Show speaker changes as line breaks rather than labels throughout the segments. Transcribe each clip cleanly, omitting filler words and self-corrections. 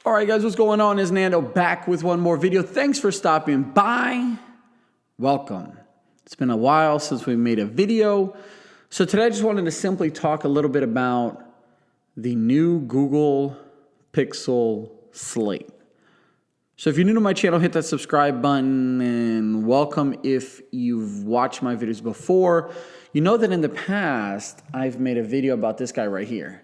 All right, guys, what's going on? It's Nando back with one more video. Thanks for stopping by. Welcome. It's been a while since we made a video. So today I just wanted to simply talk a little bit about the new Google Pixel Slate. So if you're new to my channel, hit that subscribe button, and welcome if you've watched my videos before. You know that in the past, I've made a video about this guy right here.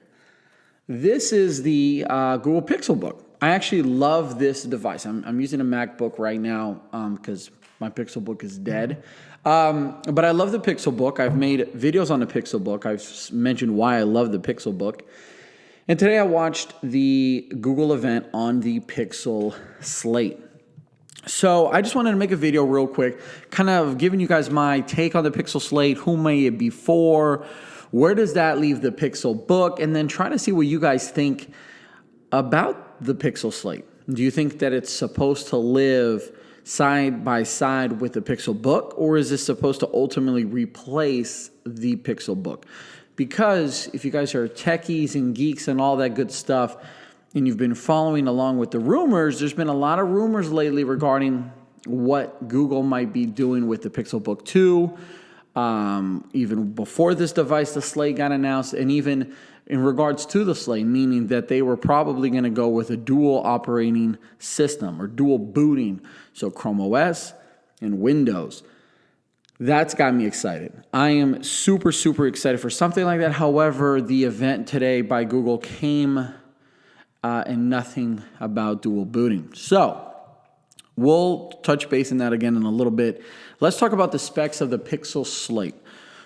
This is the Google Pixelbook. I actually love this device. I'm using a MacBook right now because my Pixelbook is dead. But I love the Pixelbook. I've made videos on the Pixelbook. I've mentioned why I love the Pixelbook. And today I watched the Google event on the Pixel Slate. So I just wanted to make a video real quick, kind of giving you guys my take on the Pixel Slate, who may it be for, where does that leave the Pixelbook, and then try to see what you guys think about the Pixel Slate. Do you think that it's supposed to live side by side with the Pixelbook, or is this supposed to ultimately replace the Pixelbook? Because if you guys are techies and geeks and all that good stuff, and you've been following along with the rumors, there's been a lot of rumors lately regarding what Google might be doing with the Pixelbook 2. Even before this device, the Slate got announced, and even in regards to the Slate, meaning that they were probably going to go with a dual operating system or dual booting, so Chrome OS and Windows. That's got me excited. I am super, super excited for something like that. However, the event today by Google came and nothing about dual booting. So we'll touch base on that again in a little bit. Let's talk about the specs of the Pixel Slate.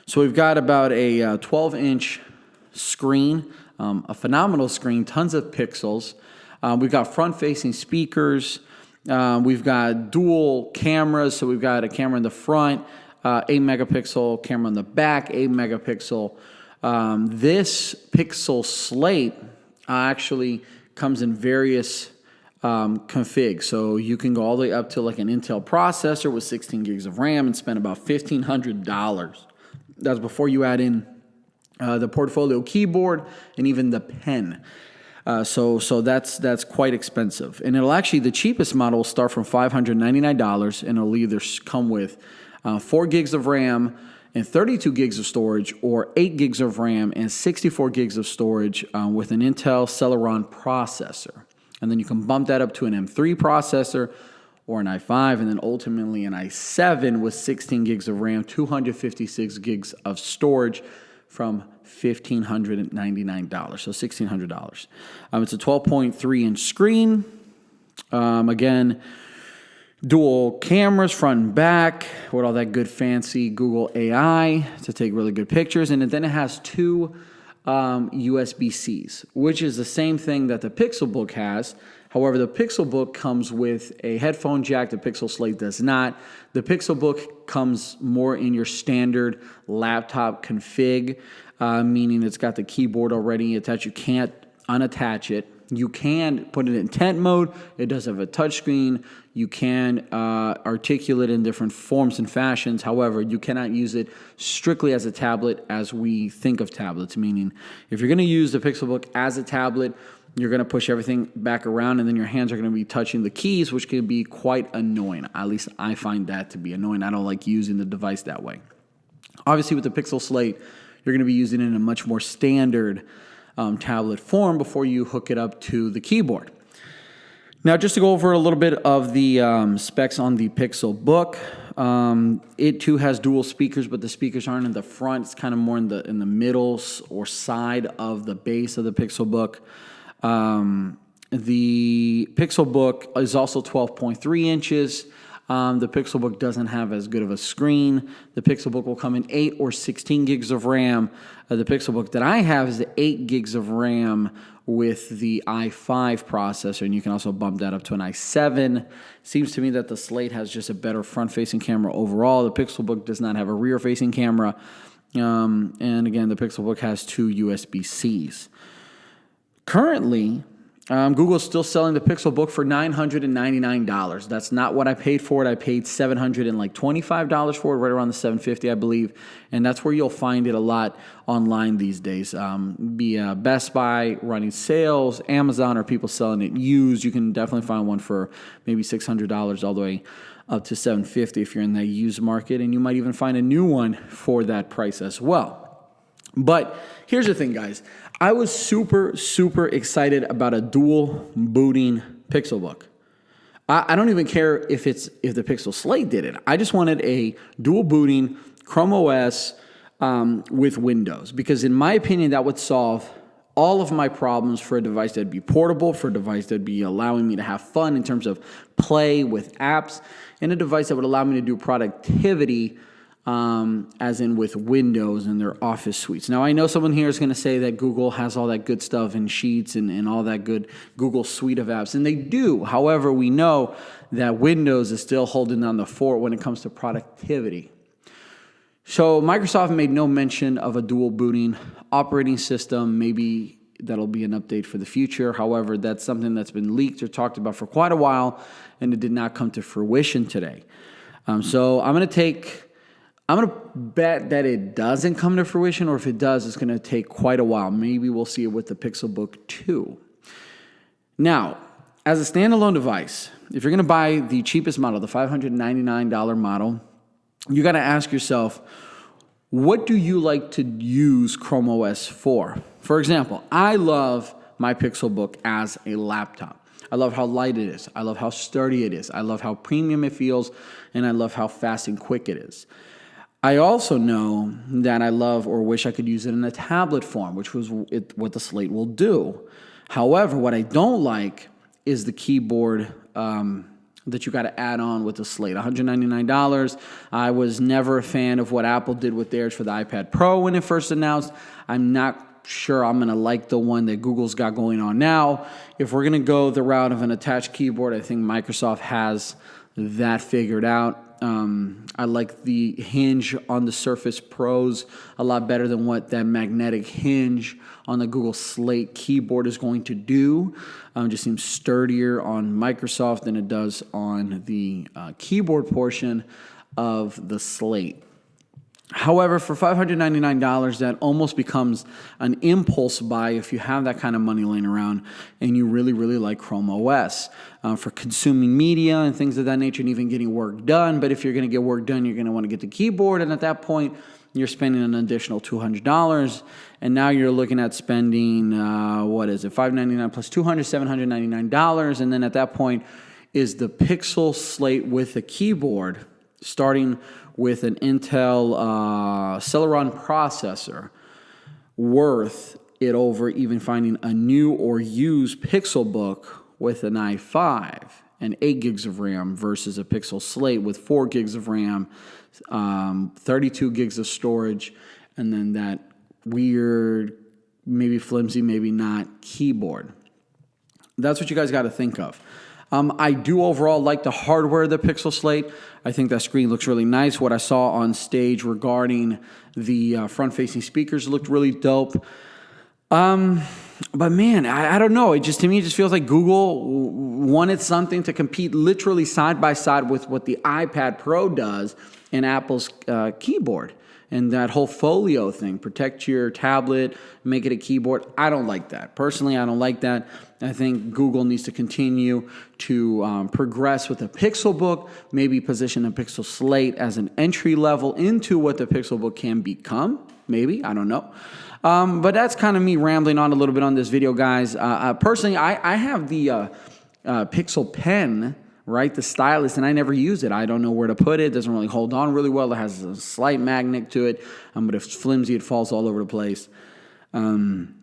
So we've got about a 12-inch screen, a phenomenal screen, tons of pixels. We've got front-facing speakers. We've got dual cameras. So we've got a camera in the front, 8-megapixel, camera in the back, 8-megapixel. This Pixel Slate actually comes in various config. So you can go all the way up to like an Intel processor with 16 gigs of RAM and spend about $1,500. That's before you add in the portfolio keyboard and even the pen. So that's quite expensive. And it'll actually, the cheapest model will start from $599, and it'll either come with 4 gigs of RAM and 32 gigs of storage, or 8 gigs of RAM and 64 gigs of storage with an Intel Celeron processor. And then you can bump that up to an M3 processor or an i5, and then ultimately an i7 with 16 gigs of RAM, 256 gigs of storage from $1,599, so $1,600. It's a 12.3-inch screen. Again, dual cameras, front and back, with all that good fancy Google AI to take really good pictures. And then it has 2 USB-Cs, which is the same thing that the Pixelbook has. However, the Pixelbook comes with a headphone jack. The Pixel Slate does not. The Pixelbook comes more in your standard laptop config, meaning it's got the keyboard already attached. You can't unattach it. You can put it in tent mode. It does have a touchscreen. You can articulate in different forms and fashions. However, you cannot use it strictly as a tablet as we think of tablets, meaning if you're going to use the Pixelbook as a tablet, you're going to push everything back around, and then your hands are going to be touching the keys, which can be quite annoying. At least I find that to be annoying. I don't like using the device that way. Obviously, with the Pixel Slate, you're going to be using it in a much more standard tablet form before you hook it up to the keyboard. Now, just to go over a little bit of the specs on the Pixelbook, it too has dual speakers, but the speakers aren't in the front. It's kind of more in the middle or side of the base of the Pixelbook. The Pixelbook is also 12.3 inches. The Pixelbook doesn't have as good of a screen. The Pixelbook will come in 8 or 16 gigs of RAM. The Pixelbook that I have is the 8 gigs of RAM with the i5 processor, and you can also bump that up to an i7. Seems to me that the Slate has just a better front-facing camera overall. The Pixelbook does not have a rear-facing camera. And again, the Pixelbook has 2 USB-Cs. Currently, Google's still selling the Pixelbook for $999. That's not what I paid for it. I paid $725 for it, right around the $750, I believe. And that's where you'll find it a lot online these days. Be Best Buy running sales, Amazon, or people selling it used. You can definitely find one for maybe $600 all the way up to $750 if you're in the used market. And you might even find a new one for that price as well. But here's the thing, guys. I was super, super excited about a dual booting Pixelbook. I don't even care if the Pixel Slate did it. I just wanted a dual booting Chrome OS with Windows, because in my opinion, that would solve all of my problems for a device that'd be portable, for a device that'd be allowing me to have fun in terms of play with apps, and a device that would allow me to do productivity as in with Windows and their Office suites. Now, I know someone here is going to say that Google has all that good stuff in Sheets and all that good Google suite of apps, and they do. However, we know that Windows is still holding down the fort when it comes to productivity. So Microsoft made no mention of a dual booting operating system. Maybe that'll be an update for the future. However, that's something that's been leaked or talked about for quite a while, and it did not come to fruition today. So I'm going to bet that it doesn't come to fruition, or if it does, it's going to take quite a while. Maybe we'll see it with the Pixelbook 2. Now, as a standalone device, if you're going to buy the cheapest model, the $599 model, you got to ask yourself, what do you like to use Chrome OS for? For example, I love my Pixelbook as a laptop. I love how light it is. I love how sturdy it is. I love how premium it feels, and I love how fast and quick it is. I also know that I love or wish I could use it in a tablet form, which was what the Slate will do. However, what I don't like is the keyboard that you got to add on with the Slate. $199. I was never a fan of what Apple did with theirs for the iPad Pro when it first announced. I'm not sure I'm going to like the one that Google's got going on now. If we're going to go the route of an attached keyboard, I think Microsoft has that figured out. I like the hinge on the Surface Pros a lot better than what that magnetic hinge on the Google Slate keyboard is going to do. It just seems sturdier on Microsoft than it does on the keyboard portion of the Slate. However, for $599, that almost becomes an impulse buy if you have that kind of money laying around and you really, really like Chrome OS for consuming media and things of that nature and even getting work done. But if you're going to get work done, you're going to want to get the keyboard. And at that point, you're spending an additional $200. And now you're looking at spending, $599 plus $200, $799. And then at that point is the Pixel Slate with a keyboard starting with an Intel Celeron processor worth it over even finding a new or used Pixelbook with an i5 and 8 gigs of RAM versus a Pixel Slate with 4 gigs of RAM, 32 gigs of storage, and then that weird, maybe flimsy, maybe not keyboard. That's what you guys got to think of. I do overall like the hardware of the Pixel Slate. I think that screen looks really nice. What I saw on stage regarding the front-facing speakers looked really dope. But man, I don't know. To me, it just feels like Google wanted something to compete literally side by side with what the iPad Pro does and Apple's keyboard. And that whole folio thing, protect your tablet, make it a keyboard. I don't like that. Personally, I don't like that. I think Google needs to continue to progress with the Pixelbook, maybe position a Pixel Slate as an entry level into what the Pixelbook can become. Maybe, I don't know. But that's kind of me rambling on a little bit on this video, guys. Personally, I have the Pixel Pen, right? The stylus, and I never use it. I don't know where to put it. It doesn't really hold on really well. It has a slight magnet to it, but if it's flimsy, it falls all over the place. And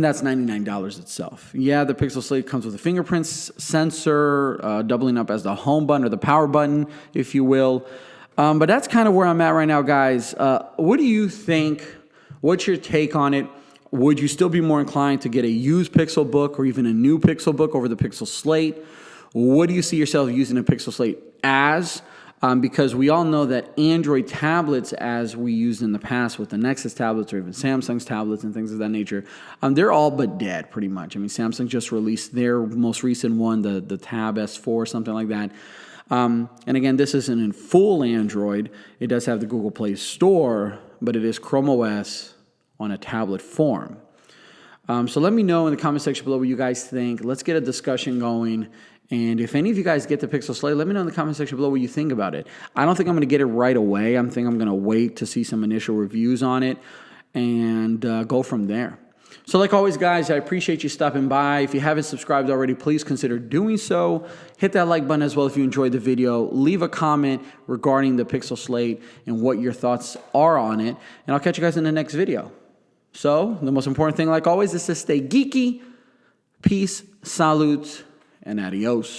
that's $99 itself. Yeah, the Pixel Slate comes with a fingerprint sensor, doubling up as the home button or the power button, if you will. But that's kind of where I'm at right now, guys. What do you think? What's your take on it? Would you still be more inclined to get a used Pixelbook or even a new Pixelbook over the Pixel Slate? What do you see yourself using a Pixel Slate as? because we all know that Android tablets, as we used in the past with the Nexus tablets or even Samsung's tablets and things of that nature, they're all but dead pretty much. I mean, Samsung just released their most recent one, the Tab S4, something like that. And again, this isn't in full Android. It does have the Google Play Store, but it is Chrome OS on a tablet form. So let me know in the comment section below what you guys think. Let's get a discussion going. And if any of you guys get the Pixel Slate, let me know in the comment section below what you think about it. I don't think I'm going to get it right away. I think I'm going to wait to see some initial reviews on it and go from there. So like always, guys, I appreciate you stopping by. If you haven't subscribed already, please consider doing so. Hit that like button as well if you enjoyed the video. Leave a comment regarding the Pixel Slate and what your thoughts are on it. And I'll catch you guys in the next video. So the most important thing, like always, is to stay geeky. Peace, salutes, and adios.